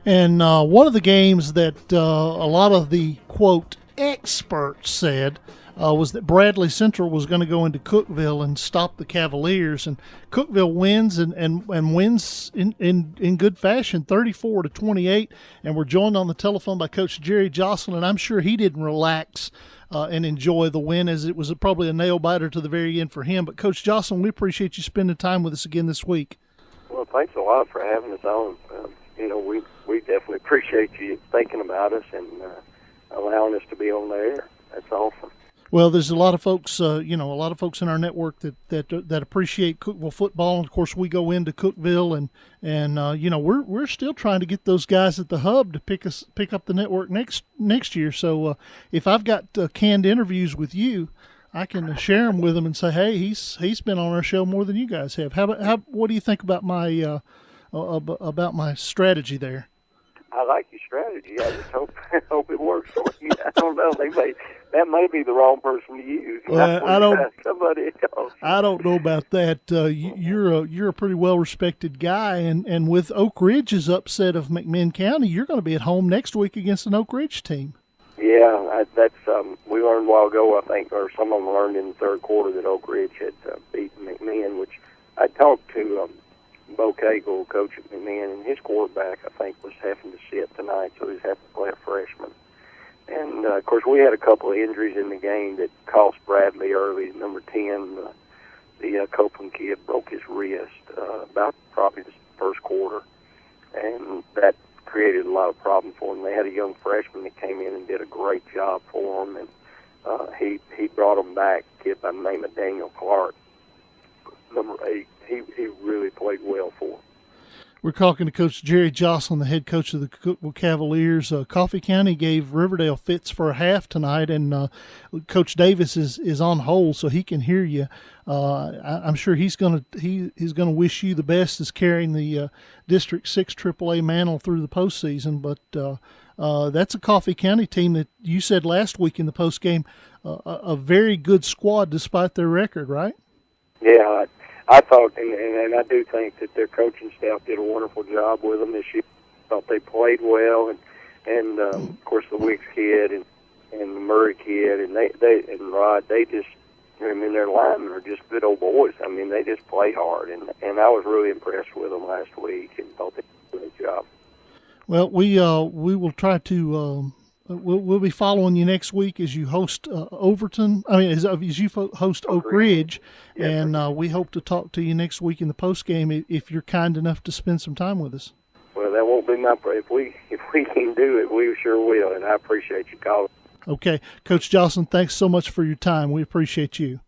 And one of the games that a lot of the, quote, experts said was that Bradley Central was going to go into Cookeville and stop the Cavaliers. And Cookeville wins and wins in good fashion, 34-28. And we're joined on the telephone by Coach Jerry Joslin. And I'm sure he didn't relax and enjoy the win, as it was probably a nail-biter to the very end for him. But, Coach Joslin, we appreciate you spending time with us again this week. Well, thanks a lot for having us on. We definitely appreciate you thinking about us and allowing us to be on the air. That's awesome. Well, there's a lot of folks, a lot of folks in our network that appreciate Cookeville football, and of course we go into Cookeville, and we're still trying to get those guys at the hub to pick up the network next year. So if I've got canned interviews with you, I can share them with them and say, hey, he's been on our show more than you guys have. What do you think about my strategy there? I like your strategy. I just hope it works for you. I don't know. That may be the wrong person to use. Well, I don't. Somebody else. I don't know about that. You're a pretty well respected guy, and with Oak Ridge's upset of McMinn County, you're going to be at home next week against an Oak Ridge team. Yeah, that's we learned a while ago, I think, or some of them learned in the third quarter that Oak Ridge had beaten McMinn, which I talked to Bo Cagle, coach at McMinn, and his quarterback, I think, was having to sit tonight, so he's having to play a freshman. And, of course, we had a couple of injuries in the game that cost Bradley early. Number 10, the Copeland kid broke his wrist about probably the first quarter, and that created a lot of problems for him. They had a young freshman that came in and did a great job for him, and he brought him back, a kid by the name of Daniel Clark, number 8. He really played well for him. We're talking to Coach Jerry Joslin, the head coach of the Cookeville Cavaliers. Coffee County gave Riverdale fits for a half tonight, and Coach Davis is on hold, so he can hear you. I'm sure he's gonna wish you the best as carrying the District 6 AAA mantle through the postseason. But that's a Coffee County team that you said last week in the postgame, a very good squad despite their record, right? Yeah, I thought, and I do think that their coaching staff did a wonderful job with them this year. I thought they played well, and of course the Wicks kid and the Murray kid and they and Rod, they just, their linemen are just good old boys. I mean, they just play hard, and I was really impressed with them last week and thought they did a great job. Well, we will try to. We'll be following you next week as you host Overton. I mean, as you host Oak Ridge, yes, and we hope to talk to you next week in the post game if you're kind enough to spend some time with us. Well, that won't be my if we can do it, we sure will, and I appreciate you calling. Okay, Coach Joslin, thanks so much for your time. We appreciate you.